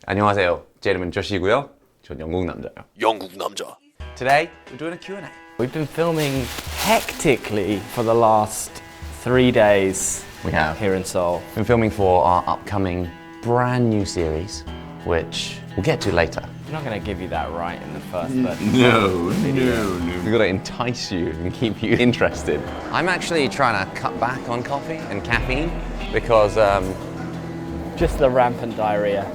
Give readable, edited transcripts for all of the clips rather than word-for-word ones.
안녕하세요. 제 이름은 조시고요. 전 영국 남자예요. 영국 남자. Today we're doing a Q&A. We've been filming hectically for the last 3 days. We have. Here in Seoul. Been filming for our upcoming brand new series, which we'll get to later. I'm not going to give you that right in the first but No. We've got to entice you and keep you interested. I'm actually trying to cut back on coffee and caffeine because just the rampant diarrhea.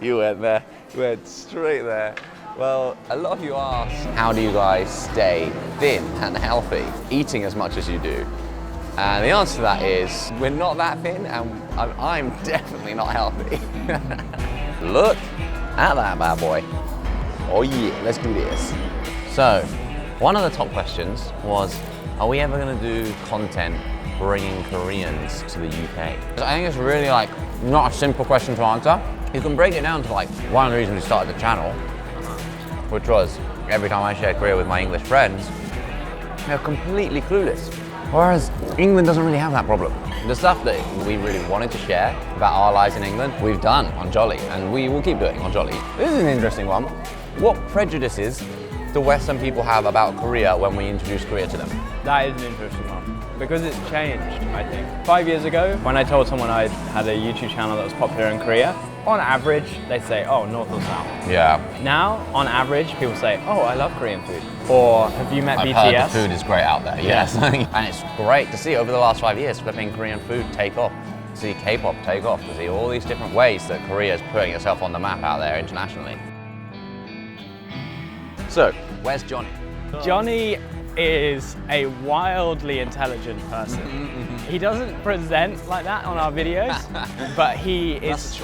You went there. You went straight there. Well, a lot of you ask, how do you guys stay thin and healthy, eating as much as you do? And the answer to that is, we're not that thin, and I'm definitely not healthy. Look at that bad boy. Oh yeah, let's do this. So, one of the top questions was, are we ever gonna do content bringing Koreans to the UK? I think it's really not a simple question to answer. You can break it down to one of the reasons we started the channel, which was every time I share Korea with my English friends, they're completely clueless. Whereas England doesn't really have that problem. The stuff that we really wanted to share about our lives in England, we've done on Jolly, and we will keep doing on Jolly. This is an interesting one. What prejudices do Western people have about Korea when we introduce Korea to them? That is an interesting one. Because it's changed, I think. 5 years ago, when I told someone I had a YouTube channel that was popular in Korea, on average, they say, oh, North or South. Yeah. Now, on average, people say, oh, I love Korean food. Or, have you met BTS? I've heard the food is great out there, yes. And it's great to see over the last 5 years, flipping Korean food take off, to see K-pop take off, to see all these different ways that Korea is putting itself on the map out there internationally. So, where's Johnny? Johnny is a wildly intelligent person. He doesn't present like that on our videos, but he is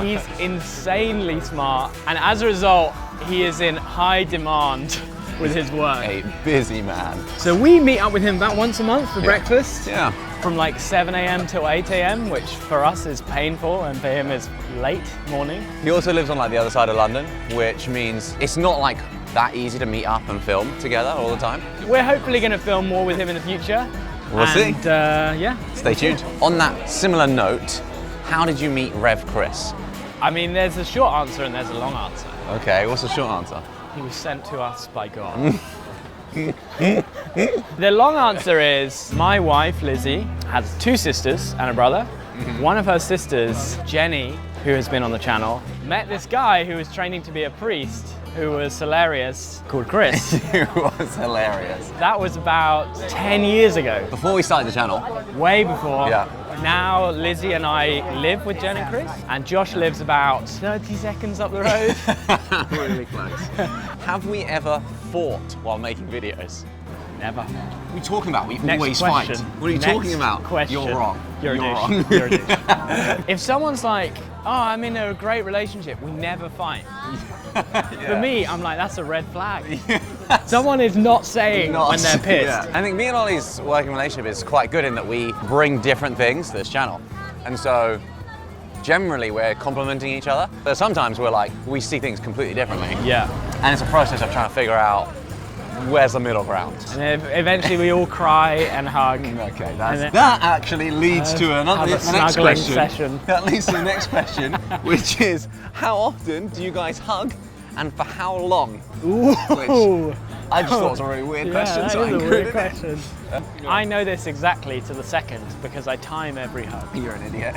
he's insanely smart, and as a result, he is in high demand with his work. A busy man. So we meet up with him about once a month for breakfast. Yeah. From 7 a.m. till 8 a.m., which for us is painful and for him is late morning. He also lives on the other side of London, which means it's not that easy to meet up and film together all the time. We're hopefully going to film more with him in the future. We'll see. Yeah. Stay tuned. On that similar note, how did you meet Rev Chris? I mean, there's a short answer and there's a long answer. Okay, what's the short answer? He was sent to us by God. The long answer is, my wife, Lizzie, has 2 sisters and a brother. One of her sisters, Jenny, who has been on the channel, met this guy who was training to be a priest, who was hilarious, called Chris. It was hilarious. That was about 10 years ago. Before we started the channel. Way before. Yeah. Now Lizzie and I live with Jen and Chris, and Josh lives about 30 seconds up the road. Really close. Have we ever fought while making videos? Never. What are you talking about? We Next always question. fight. What are you Next talking about? question. You're wrong. You're wrong. You're a douche. If someone's like, oh, I'm in a great relationship, we never fight. For me, I'm like, that's a red flag. Someone is not saying when they're pissed. Yeah. I think me and Ollie's working relationship is quite good in that we bring different things to this channel. And so, generally, we're complementing each other. But sometimes we see things completely differently. Yeah. And it's a process of trying to figure out where's the middle ground. And eventually we all cry and hug. Okay, that actually leads to the next question. Session. That leads to the next question, which is, how often do you guys hug, and for how long? Ooh. Which I just thought was a really weird question, that so I is a included weird it. question. I know this exactly to the second because I time every hug. You're an idiot.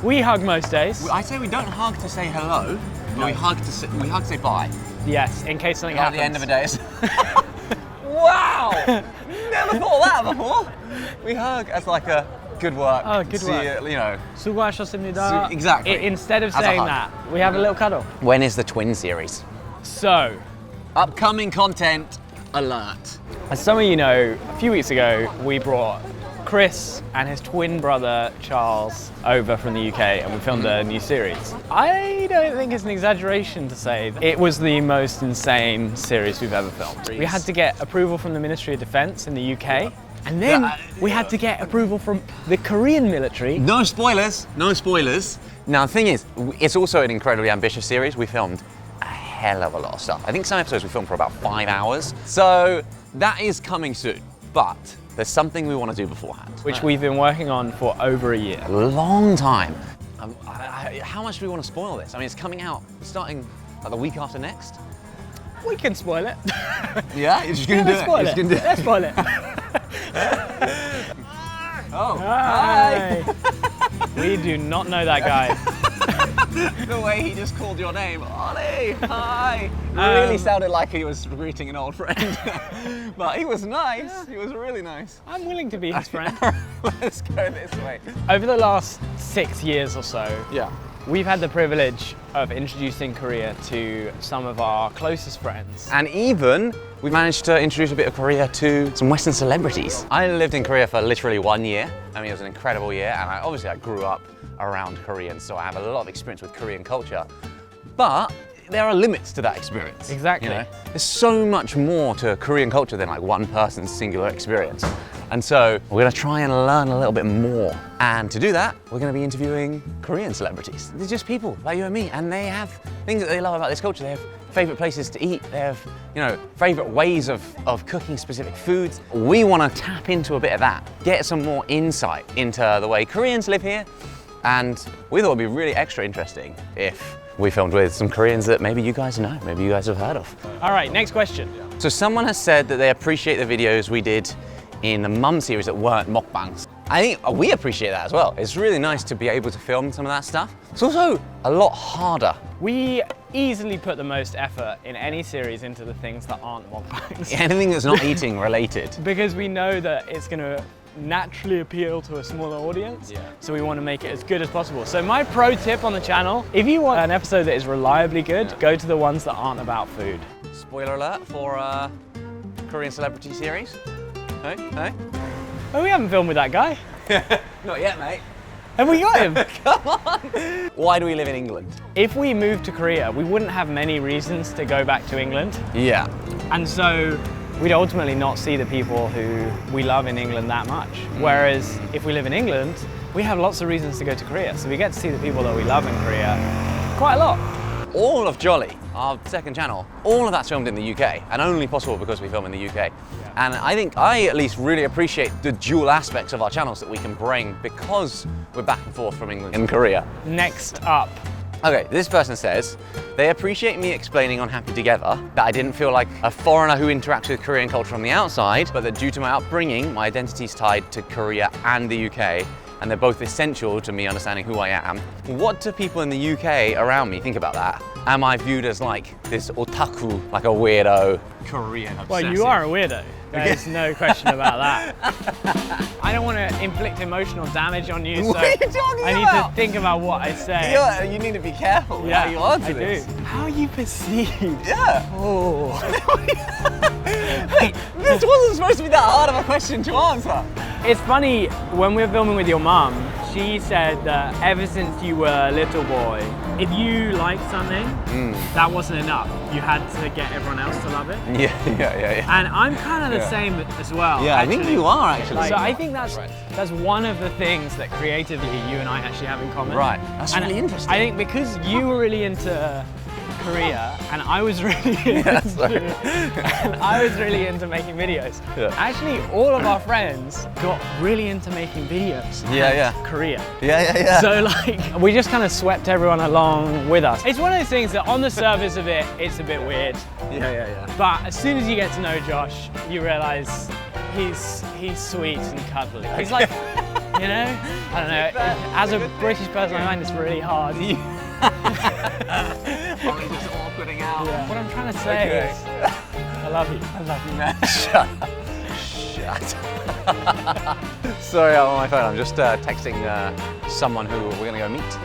We hug most days. I say we don't hug to say hello, but we hug to say bye. Yes, in case something At happens. the end of a day. Wow! Never thought that before. We hug as a good work. Oh, good work. You know. 수고하셨습니다. Exactly. Instead of As a saying hug. that, we have a little cuddle. When is the twin series? So, Upcoming content alert. as some of you know, a few weeks ago, we brought Chris and his twin brother Charles over from the UK and we filmed a new series. I don't think it's an exaggeration to say that it was the most insane series we've ever filmed. We had to get approval from the Ministry of Defence in the UK, and then we had to get approval from the Korean military. No spoilers. No spoilers. Now the thing is, it's also an incredibly ambitious series. We filmed a hell of a lot of stuff. I think some episodes we filmed for about 5 hours. So that is coming soon. But there's something we want to do beforehand. Which we've been working on for over a year. A long time. How much do we want to spoil this? I mean, it's coming out starting like the week after next. We can spoil it. Yeah, you're just gonna do it. Let's spoil it. Oh, Hi. We do not know that guy. The way he just called your name, Ollie. Hi. Really sounded like he was greeting an old friend, but he was nice. Yeah. He was really nice. I'm willing to be his friend. Let's go this way. Over the last 6 years or so, Yeah. we've had the privilege of introducing Korea to some of our closest friends. And even we managed to introduce a bit of Korea to some Western celebrities. I lived in Korea for literally 1 year. I mean, it was an incredible year, and I grew up around Koreans, so I have a lot of experience with Korean culture. But there are limits to that experience. Exactly. You know? There's so much more to Korean culture than like one person's singular experience. And so we're gonna try and learn a little bit more. And to do that, we're gonna be interviewing Korean celebrities. They're just people like you and me, and they have things that they love about this culture. They have favorite places to eat. They have, favorite ways of cooking specific foods. We wanna tap into a bit of that, get some more insight into the way Koreans live here. And we thought it'd be really extra interesting if we filmed with some Koreans that maybe you guys know, maybe you guys have heard of. All right, next question. So someone has said that they appreciate the videos we did in the Mum series that weren't mukbangs. I think we appreciate that as well. It's really nice to be able to film some of that stuff. It's also a lot harder. We easily put the most effort in any series into the things that aren't mukbangs. Anything that's not eating related. Because we know that it's going to naturally appeal to a smaller audience, so we want to make it as good as possible. So my pro tip on the channel, if you want an episode that is reliably good, go to the ones that aren't about food. Spoiler alert for Korean celebrity series. Hey? Oh, we haven't filmed with that guy. Not yet, mate. Have we got him? Come on! Why do we live in England? If we moved to Korea, we wouldn't have many reasons to go back to England. Yeah. And so we'd ultimately not see the people who we love in England that much. Whereas if we live in England, we have lots of reasons to go to Korea. So we get to see the people that we love in Korea quite a lot. All of Jolly, our second channel, all of that's filmed in the UK, and only possible because we film in the UK. And I think I at least really appreciate the dual aspects of our channels that we can bring because we're back and forth from England and Korea. Next up. Okay, this person says, they appreciate me explaining on Happy Together that I didn't feel like a foreigner who interacts with Korean culture from the outside, but that due to my upbringing, my identity is tied to Korea and the UK, and they're both essential to me understanding who I am. What do people in the UK around me think about that? Am I viewed as like this otaku, like a weirdo Korean obsessive? Well, you are a weirdo. There's no question about that. I don't want to inflict emotional damage on you, What so are you talking I need about? to think about what I say. You need to be careful with Yeah, how you answer I this. do. How are you perceived? Yeah. Oh. Wait, this wasn't supposed to be that hard of a question to answer. It's funny, when we were filming with your mum, she said that ever since you were a little boy, if you liked something, that wasn't enough. You had to get everyone else to love it. Yeah. And I'm kind of the same as well. Yeah, I think actually. you are actually. So I think that's one of the things that creatively you and I actually have in common. Right, that's really interesting. I think because you were really into Korea and I was really into making videos. Yeah. Actually, all of our friends got really into making videos. Yeah. Korea. Yeah. So like, we just kind of swept everyone along with us. It's one of those things that on the surface of it, it's a bit weird. Yeah. But as soon as you get to know Josh, you realize he's sweet and cuddly. He's like, I don't know, as a British person, I find it's really hard. Probably just awkwarding out. Yeah. What I'm trying to say is, I love you. I love you, man. Shut up. Sorry, I'm on my phone. I'm just texting someone who we're going to go meet.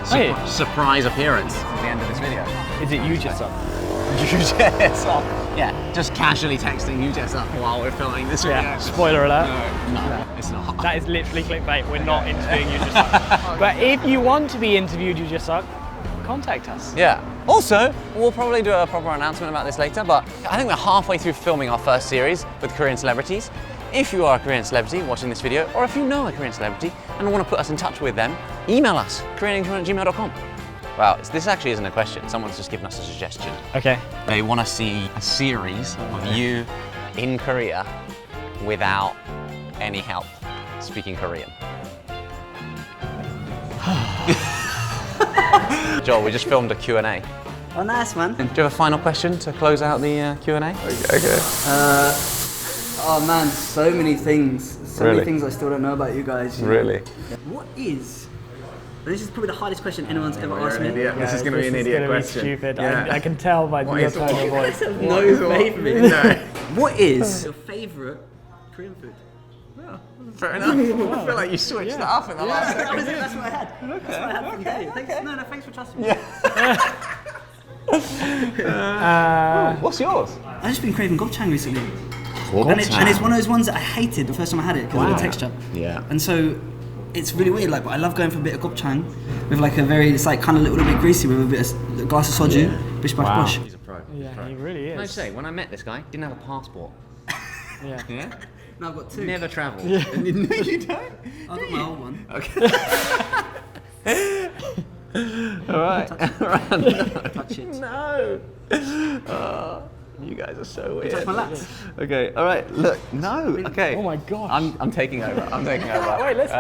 Hey. Surprise appearance at the end of this video. Is it you just up? Yeah, just casually texting you just up while we're filming this video. Yeah, spoiler alert. No, it's not. That is literally clickbait. We're not interviewing you just up. But if you want to be interviewed, you just up, contact us. Yeah. Also, we'll probably do a proper announcement about this later, but I think we're halfway through filming our first series with Korean celebrities. If you are a Korean celebrity watching this video, or if you know a Korean celebrity and want to put us in touch with them, email us, koreanintro@gmail.com. Wow, this actually isn't a question. Someone's just given us a suggestion. Okay. They want to see a series of you in Korea without any help speaking Korean. Joel, we just filmed a Q&A. Oh, nice, man. Do you have a final question to close out the Q&A? Okay. Oh man, so many things. So Really? many things I still don't know about you guys. You know? Really? What is? This is probably the hardest question anyone's ever asked me. This is going to be an idiot question. Stupid. Yeah. I can tell by your is- tone of voice. No favourite. No. What is your favourite Korean food? Fair enough. I feel like you switched that up in the last That was it. That's what I had. That's what I had from day. Thanks. No, thanks for trusting me. What's yours? I've just been craving gobchang recently. And it's one of those ones that I hated the first time I had it because of the texture. Yeah. And so it's really weird. Like, but I love going for a bit of gobchang with like a very, it's like kind of a little bit greasy with a glass of soju. Bish bash bosh. He's a pro. Yeah, he really Can I is. say, when I met this guy, didn't have a passport. Yeah. Yeah? Now I've got two. Never travelled. No, you don't. I've got my old one. All right. Touch it. No. You guys are so weird. Touch my lats. Okay. All right. Look. No. Okay. Oh my gosh. I'm taking over. I'm taking over. Wait, let's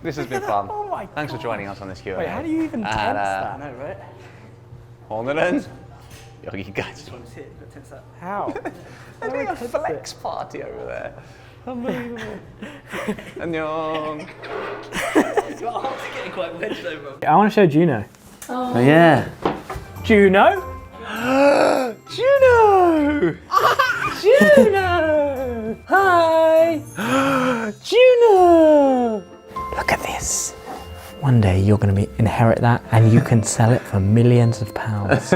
This has been fun. Oh my Thanks for joining us on this Q&A. Wait, how do you even tense And, that? I know, right? 오늘은 여기까지. Let's hit it. Tense that. How? They're doing a flex party over there. Unbelievable. 안녕. Your arms are getting quite wedged though, bro. I want to show Juno. Oh yeah. Juno? Juno. Juno! Hi! Juno! Look at this. One day you're going to inherit that and you can sell it for millions of pounds.